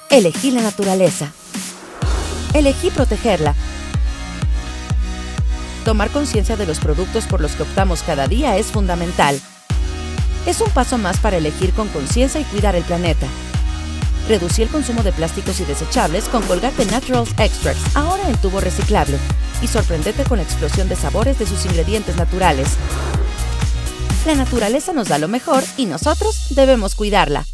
Elegí la naturaleza. Elegí protegerla. Tomar conciencia de los productos por los que optamos cada día es fundamental. Es un paso más para elegir con conciencia y cuidar el planeta. Reducí el consumo de plásticos y desechables con Colgate Naturals Extracts, ahora en tubo reciclable. Y sorpréndete con la explosión de sabores de sus ingredientes naturales. La naturaleza nos da lo mejor y nosotros debemos cuidarla.